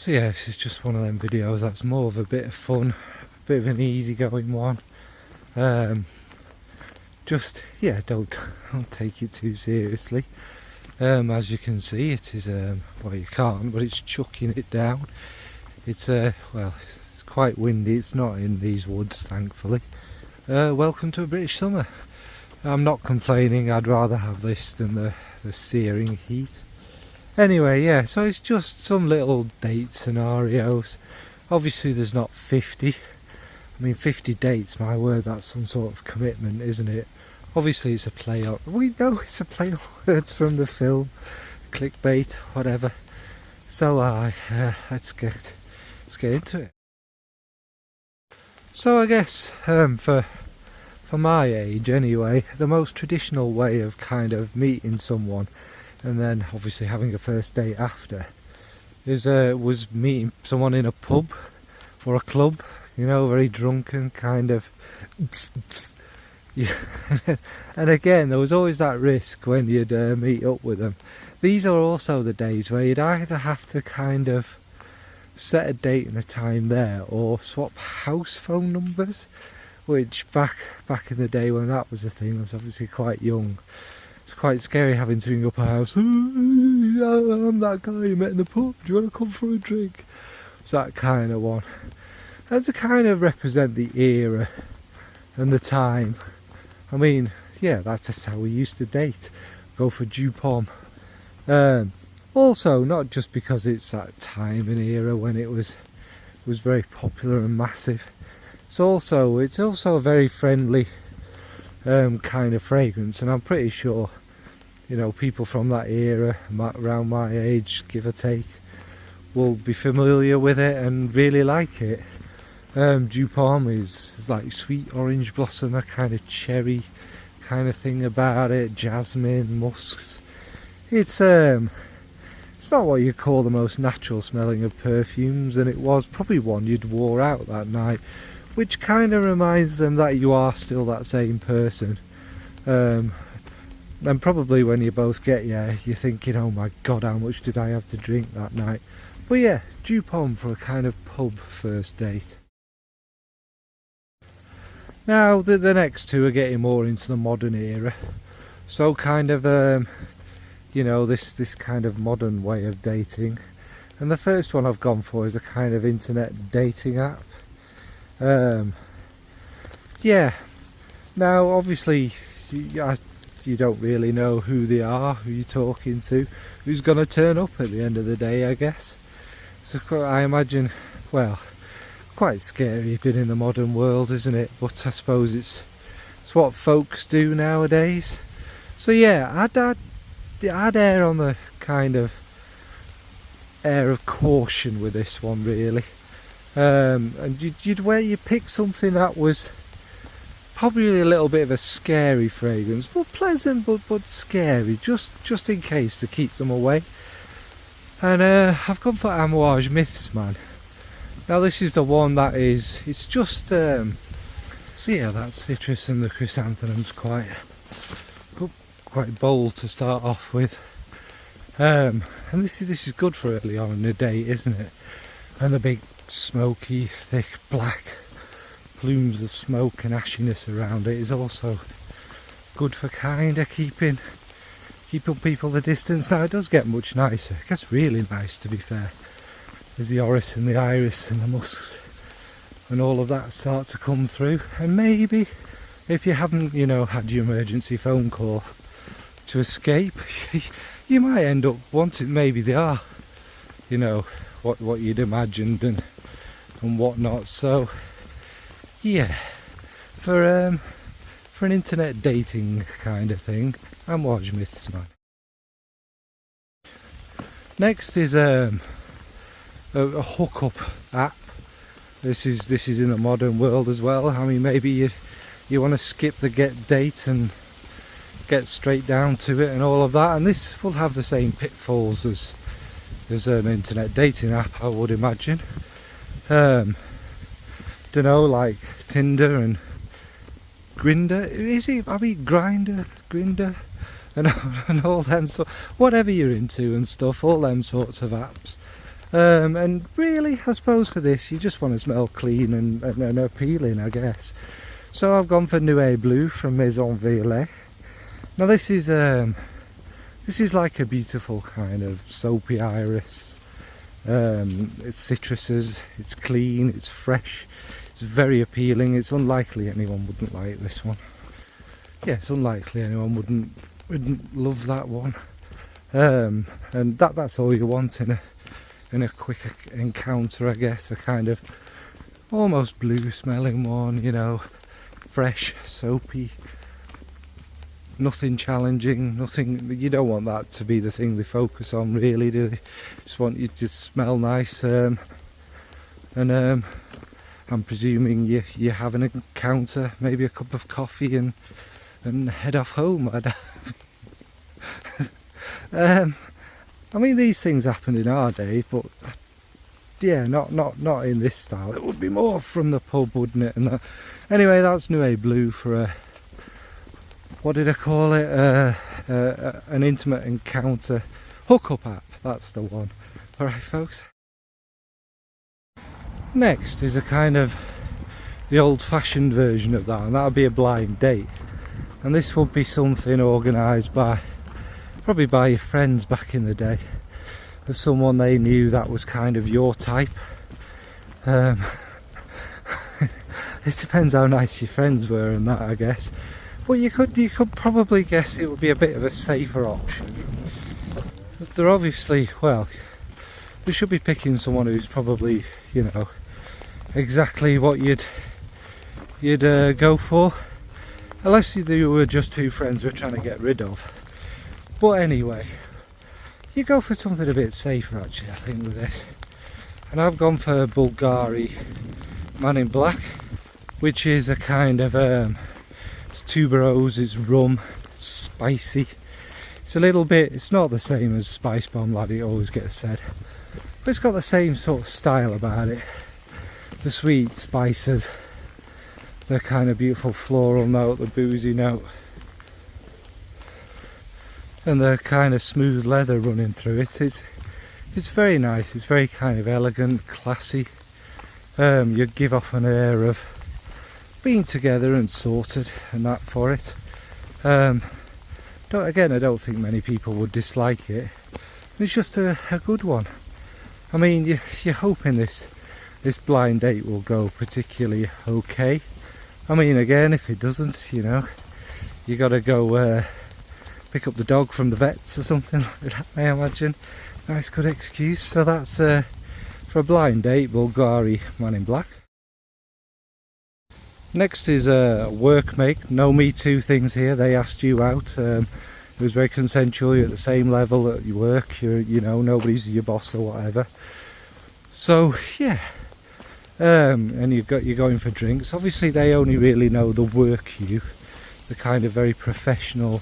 So yeah, this is just one of them videos that's more of a bit of fun, a bit of an easygoing one. Just yeah, don't take it too seriously. As you can see, it is well, you can't, but it's chucking it down. It's well, it's quite windy. It's not in these woods, thankfully. Welcome to a British summer. I'm not complaining. I'd rather have this than the searing heat. Anyway, yeah, so it's just some little date scenarios. Obviously there's not 50. I mean, 50 dates, my word, that's some sort of commitment, isn't it? Obviously it's a play on, we know it's a play on words from the film, clickbait, whatever. So let's get into it. So I guess for my age anyway, the most traditional way of kind of meeting someone and then obviously having a first date after is was meeting someone in a pub or a club, you know, very drunken kind of yeah. And again, there was always that risk when you'd meet up with them. These are also the days where you'd either have to kind of set a date and a time there or swap house phone numbers, which back in the day when that was a thing, I was obviously quite young. It's quite scary having to ring up a house. I'm that guy you met in the pub. Do you want to come for a drink? It's that kind of one. And to kind of represent the era and the time. I mean, yeah, that's just how we used to date. Go for Dupont. Also, not just because it's that time and era when it was very popular and massive. It's also a very friendly kind of fragrance, and I'm pretty sure, you know, people from that era around my age, give or take, will be familiar with it and really like it. Dupont is like sweet orange blossom, a kind of cherry kind of thing about it, jasmine, musks. It's not what you call the most natural smelling of perfumes, and it was probably one you'd wore out that night, which kind of reminds them that you are still that same person. And probably when you both get there, you're thinking, oh my god, how much did I have to drink that night? But yeah, Dupont for a kind of pub first date. Now the next two are getting more into the modern era, so kind of you know, this kind of modern way of dating. And the first one I've gone for is a kind of internet dating app. Yeah, now obviously you don't really know who they are, who you're talking to, who's going to turn up at the end of the day, I guess. So I imagine, well, quite scary being in the modern world, isn't it? But I suppose it's what folks do nowadays. So yeah, I'd err on the kind of air of caution with this one, really. And you'd pick something that was probably a little bit of a scary fragrance, but pleasant, but scary, just in case, to keep them away. And I've gone for Amouage Myths, man. Now this is the one that it's just so yeah, that citrus and the chrysanthemum's quite bold to start off with. And this is good for early on in the day, isn't it? And the big smoky, thick black plumes of smoke and ashiness around it is also good for kind of keeping people the distance. Now it does get much nicer. It gets really nice, to be fair, as the orris and the iris and the musks and all of that start to come through. And maybe if you haven't, you know, had your emergency phone call to escape, you might end up wanting, maybe they are, you know, what you'd imagined and whatnot. So yeah, for an internet dating kind of thing, Amouage Myths, man. Next is a hookup app. This is in the modern world as well. I mean, maybe you want to skip the get date and get straight down to it and all of that, and this will have the same pitfalls as an internet dating app, I would imagine. Don't know, like Tinder and Grindr, is it? I mean, Grindr, and all them sort, whatever you're into and stuff, all them sorts of apps. And really, I suppose for this, you just want to smell clean and appealing, I guess. So I've gone for Nuit Bleu from Maison Violet. Now this is like a beautiful kind of soapy iris. It's citruses, it's clean, it's fresh, it's very appealing. It's unlikely anyone wouldn't like this one. Yeah, it's unlikely anyone wouldn't love that one. And that's all you want in a quick encounter, I guess. A kind of almost blue smelling one, you know, fresh, soapy, nothing challenging, nothing. You don't want that to be the thing they focus on, really, do they? Just want you to smell nice. And I'm presuming you have an encounter, maybe a cup of coffee, and head off home. I mean, these things happened in our day, but yeah, not in this style. It would be more from the pub, wouldn't it? And that. Anyway, that's Nuit Bleu for a, what did I call it? An intimate encounter. Hookup App, that's the one. Alright, folks. Next is a kind of the old-fashioned version of that, and that would be a blind date. And this would be something organised probably by your friends back in the day, of someone they knew that was kind of your type. It depends how nice your friends were and that, I guess. But you could probably guess it would be a bit of a safer option. They're obviously, well, they should be picking someone who's probably, you know, exactly what you'd go for, unless you were just two friends we're trying to get rid of. But anyway, you go for something a bit safer, actually, I think, with this. And I've gone for Bulgari Man in Black, which is a kind of it's tuberose, it's rum, it's spicy. It's a little bit, it's not the same as Spice Bomb, lad, it always gets said, but it's got the same sort of style about it. The sweet spices, the kind of beautiful floral note, the boozy note, and the kind of smooth leather running through it. It's very nice. It's very kind of elegant, classy. You give off an air of being together and sorted and that for it. I don't think many people would dislike it. It's just a good one. I mean, you're hoping this blind date will go particularly okay. I mean, again, if it doesn't, you know, you got to go pick up the dog from the vets or something like that, I imagine. Nice good excuse. So that's for a blind date, Bulgari Man in Black. Next is a workmate. No Me Too things here. They asked you out. It was very consensual. You're at the same level at your work. You know, nobody's your boss or whatever. So yeah, and you're going for drinks. Obviously, they only really know the work you, the kind of very professional,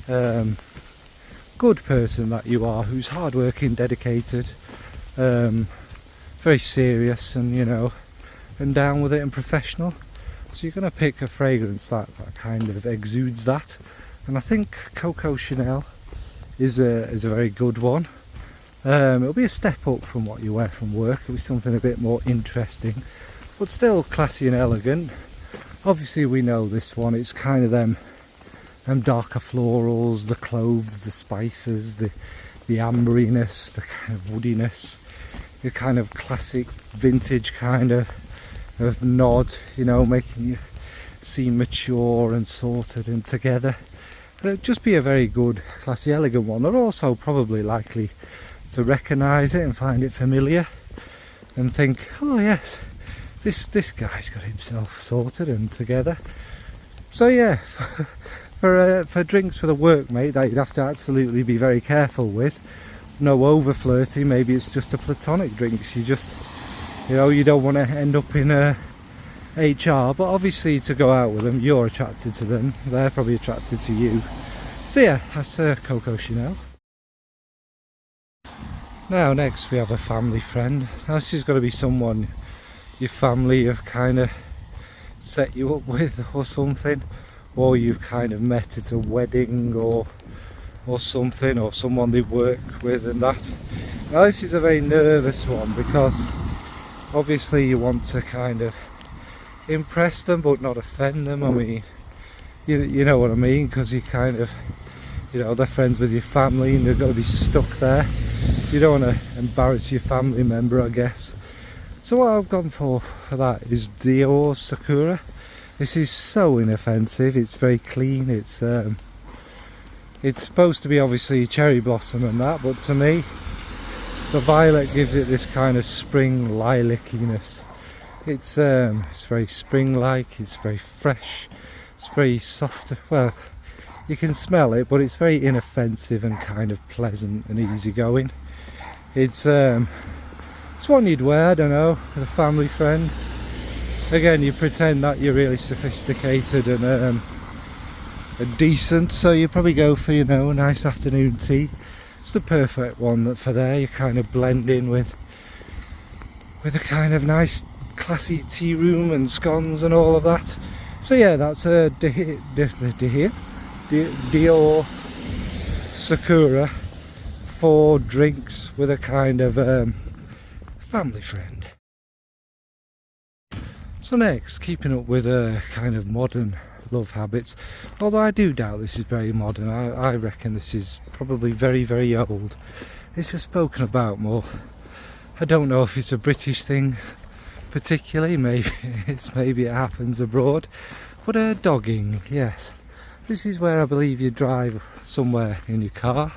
good person that you are, who's hardworking, dedicated, very serious, and you know, and down with it, and professional. So you're going to pick a fragrance that kind of exudes that, and I think Coco Chanel is a very good one. It'll be a step up from what you wear from work. It'll be something a bit more interesting, but still classy and elegant. Obviously, we know this one. It's kind of them darker florals, the cloves, the spices, the amberiness, the kind of woodiness, the kind of classic vintage kind of nod, you know, making you seem mature and sorted and together. But it'd just be a very good, classy, elegant one. They're also probably likely to recognise it and find it familiar and think, oh yes, this guy's got himself sorted and together. So yeah, for drinks with a workmate that you'd have to absolutely be very careful with. No over flirty. Maybe it's just a platonic drinks. You just, you know, you don't want to end up in a HR, but obviously to go out with them, you're attracted to them, they're probably attracted to you. So yeah, that's Coco Chanel. Now next we have a family friend. Now this is going to be someone your family have kind of set you up with or something, or you've kind of met at a wedding or or something, or someone they work with and that. Now this is a very nervous one because obviously you want to kind of impress them but not offend them. I mean, you know what I mean, because you kind of, you know, they're friends with your family and they're going to be stuck there, so you don't want to embarrass your family member, I guess. So what I've gone for that is Dior Sakura. This is so inoffensive, it's very clean, it's supposed to be obviously cherry blossom and that, but to me the violet gives it this kind of spring lilaciness. It's very spring-like, it's very fresh, it's very soft. Well, you can smell it, but it's very inoffensive and kind of pleasant and easygoing. It's one you'd wear, I don't know, with a family friend. Again, you pretend that you're really sophisticated and decent, so you probably go for, you know, a nice afternoon tea. It's the perfect one for there. You kind of blend in with a kind of nice classy tea room and scones and all of that. So yeah, that's a Dior Sakura for drinks with a kind of family friend. So next, keeping up with kind of modern love habits, although I do doubt this is very modern. I reckon this is probably very, very old. It's just spoken about more. I don't know if it's a British thing particularly, maybe it happens abroad, but dogging, yes. This is where I believe you drive somewhere in your car,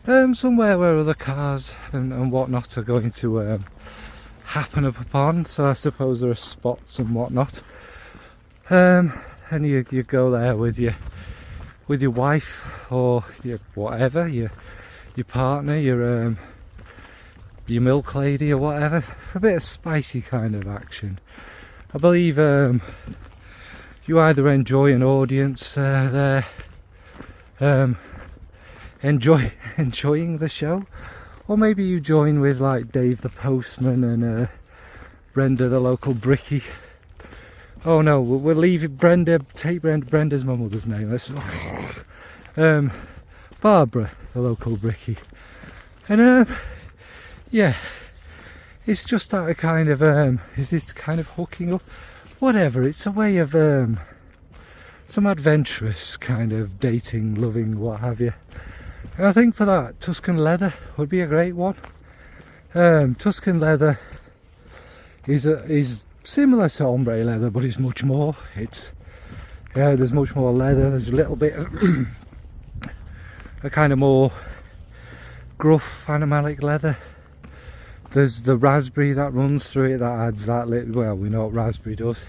somewhere where other cars and whatnot are going to happen upon, so I suppose there are spots and whatnot, and you go there with your wife or your whatever, your partner, your milk lady or whatever, for a bit of spicy kind of action. I believe you either enjoy an audience there enjoying the show, or maybe you join with like Dave the postman and Brenda the local brickie. Oh no, we'll leave it. Brenda's my mother's name. Let's Barbara the local brickie. And yeah, it's just that kind of is it kind of hooking up, whatever. It's a way of some adventurous kind of dating, loving, what have you. And I think for that, Tuscan leather would be a great one. Tuscan leather is similar to ombre leather, but it's much more. There's much more leather. There's a little bit of a kind of more gruff animalic leather. There's the raspberry that runs through it, that adds that little, well, we know what raspberry does.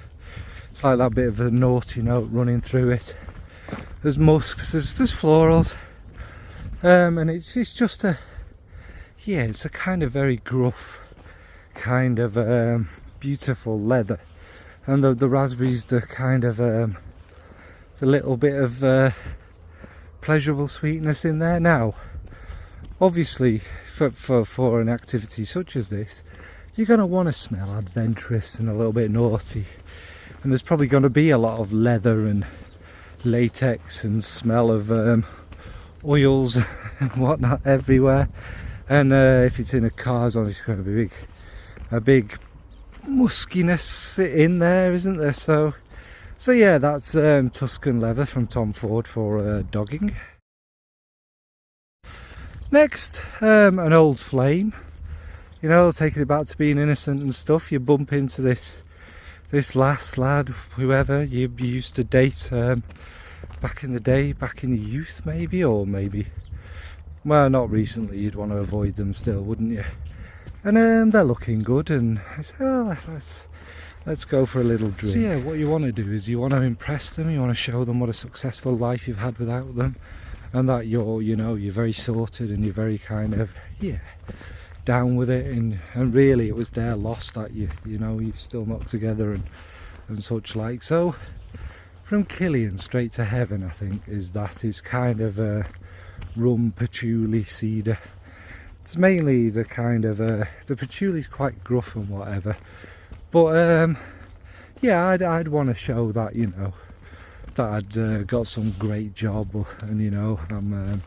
It's like that bit of a naughty note running through it. There's musks, there's florals. And it's just it's a kind of very gruff kind of beautiful leather, and the raspberries, the kind of the little bit of pleasurable sweetness in there. Now obviously for an activity such as this, you're going to want to smell adventurous and a little bit naughty, and there's probably going to be a lot of leather and latex and smell of oils and whatnot everywhere. And if it's in a car, it's obviously going to be a big muskiness in there, isn't there? So yeah, that's Tuscan leather from Tom Ford for dogging. Next, an old flame, you know, taking it back to being innocent and stuff. You bump into this lass, lad, whoever you used to date back in the day, back in your youth maybe, or maybe, well, not recently. You'd want to avoid them still, wouldn't you? And they're looking good, and I say, oh, let's go for a little drink. So yeah, what you want to do is you want to impress them. You want to show them what a successful life you've had without them, and that you're very sorted and you're very kind of down with it, and really it was their loss that you're still not together and such like. So from Killian straight to heaven, I think is kind of rum, patchouli, cedar. It's mainly the kind of the patchouli's quite gruff and whatever, but yeah, I'd want to show that that I'd got some great job, and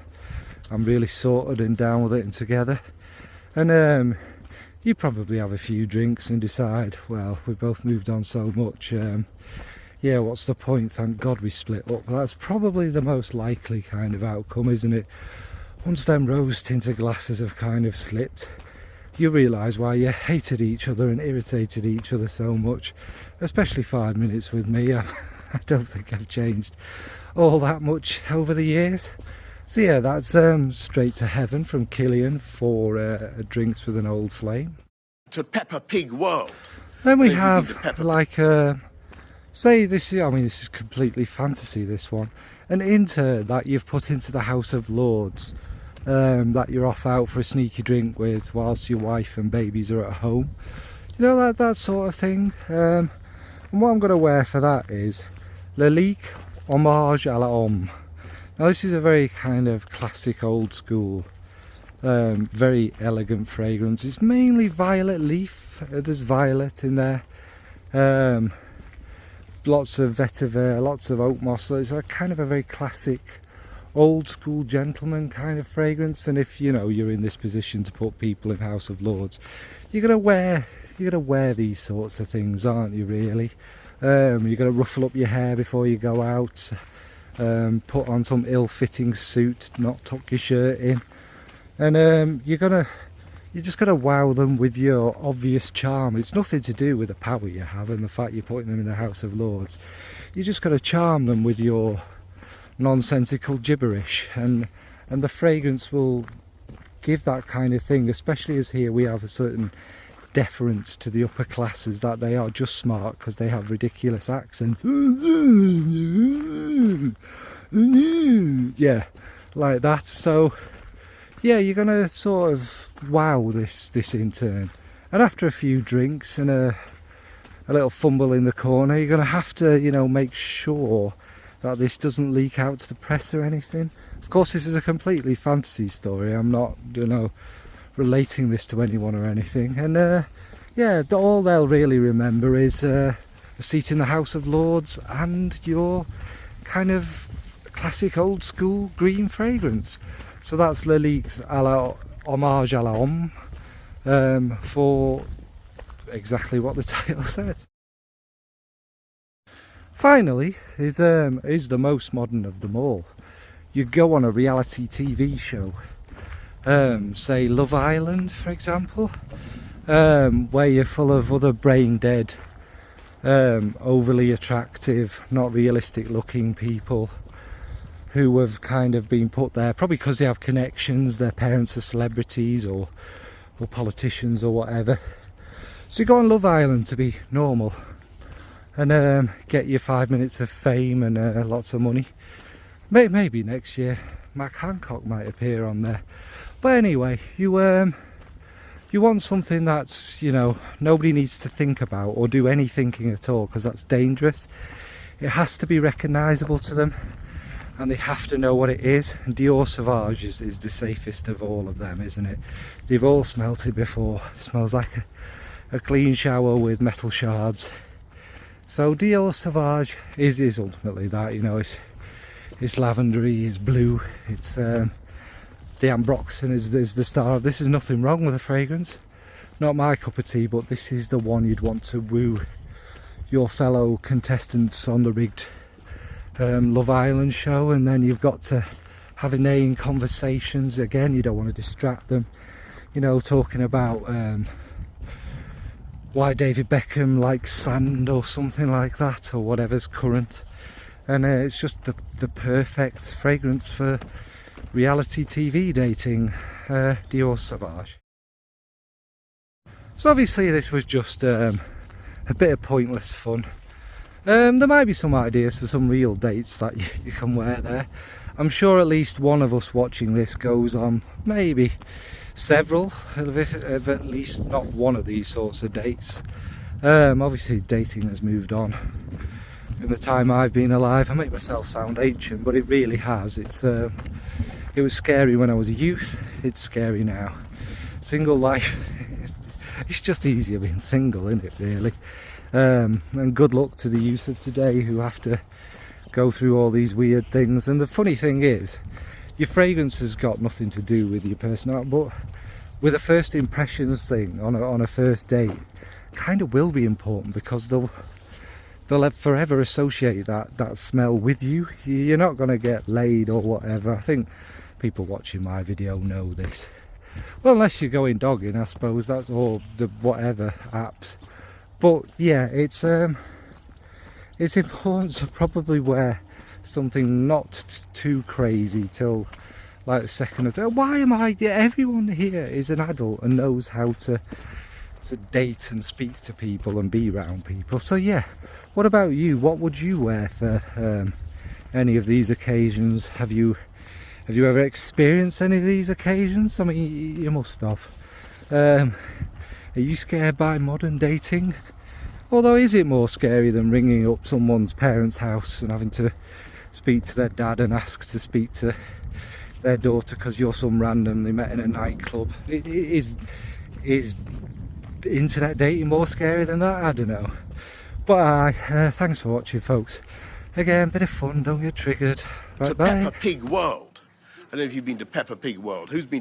I'm really sorted and down with it and together. And you probably have a few drinks and decide, well, we've both moved on so much, yeah, what's the point? Thank God we split up. That's probably the most likely kind of outcome, isn't it? Once them rose tinted glasses have kind of slipped, you realise why you hated each other and irritated each other so much, especially 5 minutes with me. I don't think I've changed all that much over the years. So yeah, that's Straight to Heaven from Killian for Drinks with an Old Flame. To Peppa Pig World. Then we have like say this is, I mean, this is completely fantasy, this one, an intern that you've put into the House of Lords, that you're off out for a sneaky drink with whilst your wife and babies are at home, you know, that sort of thing. And what I'm going to wear for that is Lalique Hommage à l'Homme. Now this is a very kind of classic old school, very elegant fragrance. It's mainly violet leaf, there's violet in there, lots of vetiver, lots of oak moss. So it's a kind of a very classic old school gentleman kind of fragrance. And if you know you're in this position to put people in House of Lords, you're gonna wear these sorts of things, aren't you, really? You're gonna ruffle up your hair before you go out, put on some ill-fitting suit, not tuck your shirt in, and you're just gonna wow them with your obvious charm. It's nothing to do with the power you have and the fact you're putting them in the House of Lords. You just gotta charm them with your nonsensical gibberish, and the fragrance will give that kind of thing, especially as here we have a certain deference to the upper classes, that they are just smart because they have ridiculous accents. Yeah, like that. So yeah, you're gonna sort of wow this intern, and after a few drinks and a little fumble in the corner, you're gonna have to, you know, make sure that this doesn't leak out to the press or anything. Of course, this is a completely fantasy story. I'm not, you know, relating this to anyone or anything. And yeah, all they'll really remember is a seat in the House of Lords and your kind of classic old school green fragrance. So that's Lalique's Hommage à l'Homme, for exactly what the title says. Finally is the most modern of them all. You go on a reality TV show, say Love Island for example, where you're full of other brain dead, overly attractive, not realistic looking people who have kind of been put there probably because they have connections, their parents are celebrities or politicians or whatever. So you go on Love Island to be normal and get your 5 minutes of fame and lots of money. Maybe next year Mac Hancock might appear on there. But anyway, you want something that's, you know, nobody needs to think about or do any thinking at all, because that's dangerous. It has to be recognisable to them, and they have to know what it is. And Dior Savage is the safest of all of them, isn't it? They've all smelt it before. It smells like a clean shower with metal shards. So Dior Savage is ultimately that, you know. It's lavendery, it's blue, it's the ambroxan is the star of this. Is nothing wrong with the fragrance, not my cup of tea, but this is the one you'd want to woo your fellow contestants on the rigged Love Island show. And then you've got to have inane conversations. Again, you don't want to distract them, you know, talking about why David Beckham likes sand or something like that, or whatever's current. And it's just the perfect fragrance for reality TV dating, Dior Savage. So obviously this was just a bit of pointless fun. There might be some ideas for some real dates that you can wear there. I'm sure at least one of us watching this goes on maybe several of at least not one of these sorts of dates. Obviously dating has moved on in the time I've been alive. I make myself sound ancient, but it really has. It was scary when I was a youth, it's scary now. Single life, it's just easier being single, isn't it, really? And good luck to the youth of today who have to go through all these weird things. And the funny thing is, your fragrance has got nothing to do with your personality, but with a first impressions thing on a first date, kind of will be important, because they'll forever associate that smell with you. You're not going to get laid or whatever. I think people watching my video know this. Well, unless you're going dogging, I suppose, that's all the whatever apps. But yeah, it's important to probably wear something not too crazy till like the second or third. Why am I? Yeah, everyone here is an adult and knows how to date and speak to people and be around people. So yeah, what about you? What would you wear for any of these occasions? Have you ever experienced any of these occasions? I mean, you must have. Are you scared by modern dating? Although, is it more scary than ringing up someone's parents' house and having to speak to their dad and ask to speak to their daughter because you're some random they met in a nightclub? Is internet dating more scary than that? I don't know. But thanks for watching, folks. Again, bit of fun, don't get triggered. Bye To bye. Peppa Pig World. I don't know if you've been to Peppa Pig World. Who's been